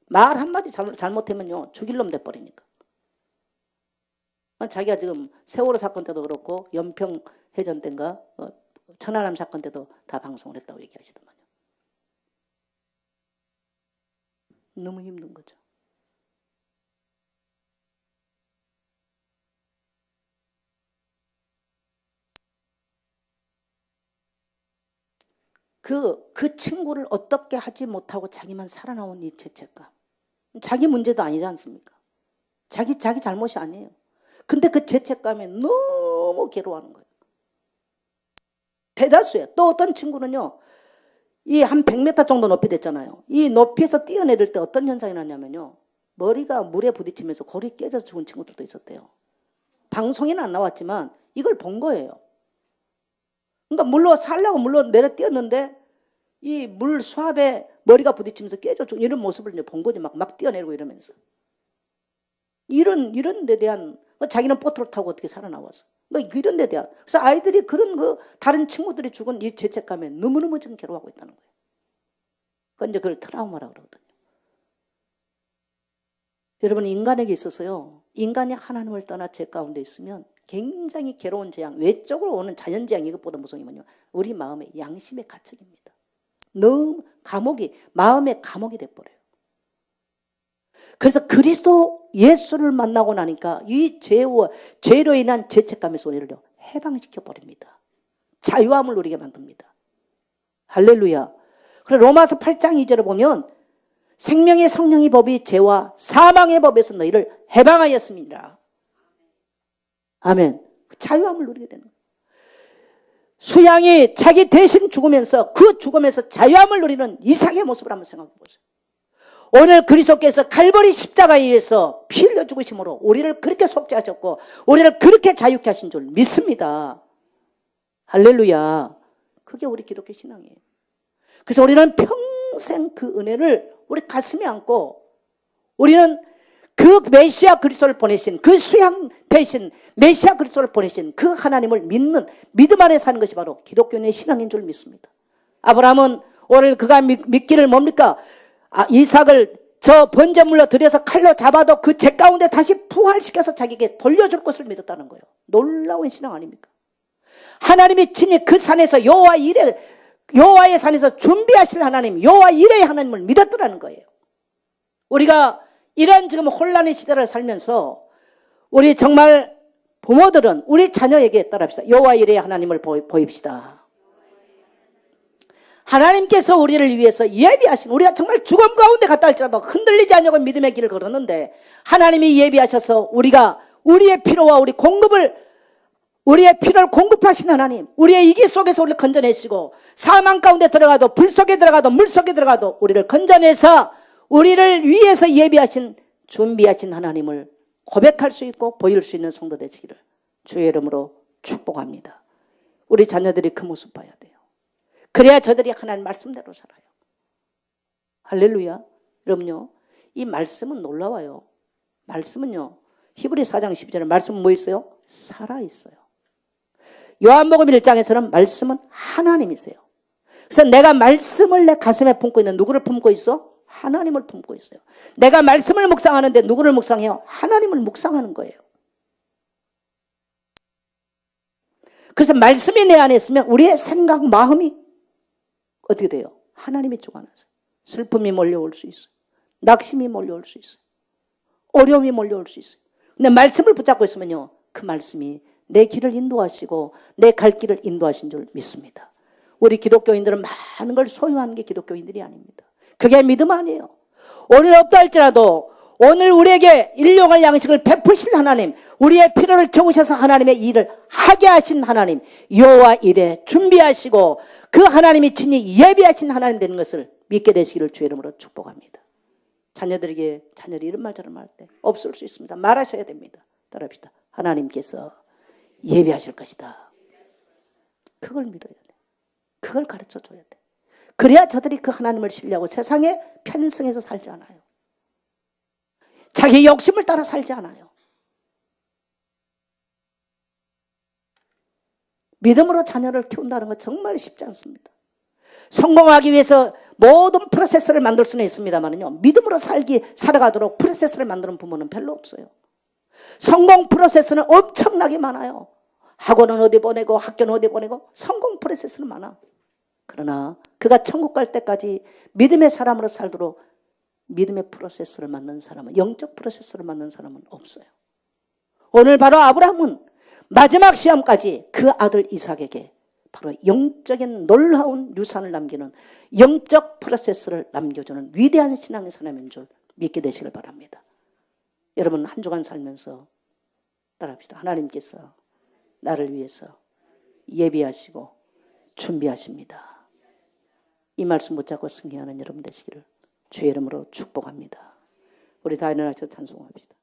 말 한마디 잘못하면요, 죽일 놈 돼버리니까. 자기가 지금 세월호 사건 때도 그렇고 연평 해전 때인가 천안함 사건 때도 다 방송을 했다고 얘기하시더만요. 너무 힘든 거죠. 그 친구를 어떻게 하지 못하고 자기만 살아나온 이 죄책감. 자기 문제도 아니지 않습니까? 자기 잘못이 아니에요. 근데 그 죄책감에 너무 괴로워하는 거예요. 대다수예요. 또 어떤 친구는요, 이 한 100m 정도 높이 됐잖아요. 이 높이에서 뛰어내릴 때 어떤 현상이 났냐면요, 머리가 물에 부딪히면서 골이 깨져서 죽은 친구들도 있었대요. 방송에는 안 나왔지만 이걸 본 거예요. 그러니까 물로 살려고 물로 내려 뛰었는데 이 물 수압에 머리가 부딪히면서 깨져 죽은 이런 모습을 이제 본 거지. 막 뛰어내리고 이러면서. 이런 데 대한, 자기는 보트를 타고 어떻게 살아나왔어. 이런 데 대한. 그래서 아이들이 그런 다른 친구들이 죽은 이 죄책감에 너무너무 지금 괴로워하고 있다는 거예요. 그건 이제 그걸 트라우마라고 그러거든요. 여러분, 인간에게 있어서요, 인간이 하나님을 떠나 죄 가운데 있으면 굉장히 괴로운 재앙, 외적으로 오는 자연재앙, 이것보다 무서운 게 뭐냐면 우리 마음의 양심의 가책입니다. 너무 마음의 감옥이 돼버려요. 그래서 그리스도 예수를 만나고 나니까 이 죄로 인한 죄책감에서 우리를 해방시켜버립니다. 자유함을 누리게 만듭니다. 할렐루야. 그래서 로마서 8장 2절을 보면 생명의 성령의 법이 죄와 사망의 법에서 너희를 해방하였습니다. 아멘. 자유함을 누리게 되는 거예요. 수양이 자기 대신 죽으면서 그 죽음에서 자유함을 누리는 이삭의 모습을 한번 생각해 보세요. 오늘 그리스도께서 칼보리 십자가에 의해서 피 흘려 죽으심으로 우리를 그렇게 속죄하셨고 우리를 그렇게 자유케 하신 줄 믿습니다. 할렐루야. 그게 우리 기독교 신앙이에요. 그래서 우리는 평생 그 은혜를 우리 가슴에 안고 우리는 그 메시아 그리스도를 보내신 그 수양 대신 메시아 그리스도를 보내신 그 하나님을 믿는 믿음 안에 사는 것이 바로 기독교인의 신앙인 줄 믿습니다. 아브라함은 오늘 그가 믿기를 뭡니까? 이삭을 저 번제물로 들여서 칼로 잡아도 그 죄 가운데 다시 부활시켜서 자기에게 돌려줄 것을 믿었다는 거예요. 놀라운 신앙 아닙니까? 하나님이 친히 그 산에서 여호와의 산에서 준비하실 하나님, 여호와 이레의 하나님을 믿었더라는 거예요. 우리가 이런 지금 혼란의 시대를 살면서 우리 정말 부모들은 우리 자녀에게 따라합시다. 여호와 이레의 하나님을 보입시다. 하나님께서 우리를 위해서 예비하신, 우리가 정말 죽음 가운데 갔다 할지라도 흔들리지 않냐고 믿음의 길을 걸었는데 하나님이 예비하셔서 우리가 우리의 필요와 우리의 필요를 공급하신 하나님, 우리의 이기 속에서 우리를 건져내시고 사망 가운데 들어가도 불 속에 들어가도 물 속에 들어가도 우리를 건져내서 우리를 위해서 예비하신 준비하신 하나님을 고백할 수 있고 보일 수 있는 성도 되시기를 주의 이름으로 축복합니다. 우리 자녀들이 그 모습 봐야 돼요. 그래야 저들이 하나님 말씀대로 살아요. 할렐루야. 여러분요, 이 말씀은 놀라워요. 말씀은요, 히브리 4장 12절에 말씀은 뭐 있어요? 살아있어요. 요한복음 1장에서는 말씀은 하나님이세요. 그래서 내가 말씀을 내 가슴에 품고 있는 누구를 품고 있어? 하나님을 품고 있어요. 내가 말씀을 묵상하는데 누구를 묵상해요? 하나님을 묵상하는 거예요. 그래서 말씀이 내 안에 있으면 우리의 생각, 마음이 어떻게 돼요? 하나님이 주관하세요. 슬픔이 몰려올 수 있어요. 낙심이 몰려올 수 있어요. 어려움이 몰려올 수 있어요. 근데 말씀을 붙잡고 있으면요, 그 말씀이 내 길을 인도하시고 내 갈 길을 인도하신 줄 믿습니다. 우리 기독교인들은 많은 걸 소유하는 게 기독교인들이 아닙니다. 그게 믿음 아니에요. 오늘 없다 할지라도 오늘 우리에게 일용할 양식을 베푸실 하나님, 우리의 필요를 채우셔서 하나님의 일을 하게 하신 하나님, 여호와 이레 준비하시고 그 하나님이 친히 예비하신 하나님 되는 것을 믿게 되시기를 주의 이름으로 축복합니다. 자녀들에게 자녀들이 이런 말 저런 말 할 때 없을 수 있습니다. 말하셔야 됩니다. 따라합시다. 하나님께서 예비하실 것이다. 그걸 믿어야 돼. 그걸 가르쳐 줘야 돼. 그래야 저들이 그 하나님을 신뢰하고 세상에 편승해서 살지 않아요. 자기 욕심을 따라 살지 않아요. 믿음으로 자녀를 키운다는 건 정말 쉽지 않습니다. 성공하기 위해서 모든 프로세스를 만들 수는 있습니다만요, 믿음으로 살아가도록 프로세스를 만드는 부모는 별로 없어요. 성공 프로세스는 엄청나게 많아요. 학원은 어디 보내고 학교는 어디 보내고 성공 프로세스는 많아. 그러나 그가 천국 갈 때까지 믿음의 사람으로 살도록 믿음의 프로세스를 만든 사람은, 영적 프로세스를 만든 사람은 없어요. 오늘 바로 아브라함은 마지막 시험까지 그 아들 이삭에게 바로 영적인 놀라운 유산을 남기는, 영적 프로세스를 남겨주는 위대한 신앙의 사람인 줄 믿게 되시길 바랍니다. 여러분 한 주간 살면서 따라합시다. 하나님께서 나를 위해서 예비하시고 준비하십니다. 이 말씀 붙잡고 승리하는 여러분 되시기를 주의 이름으로 축복합니다. 우리 다 일어나서 찬송합시다.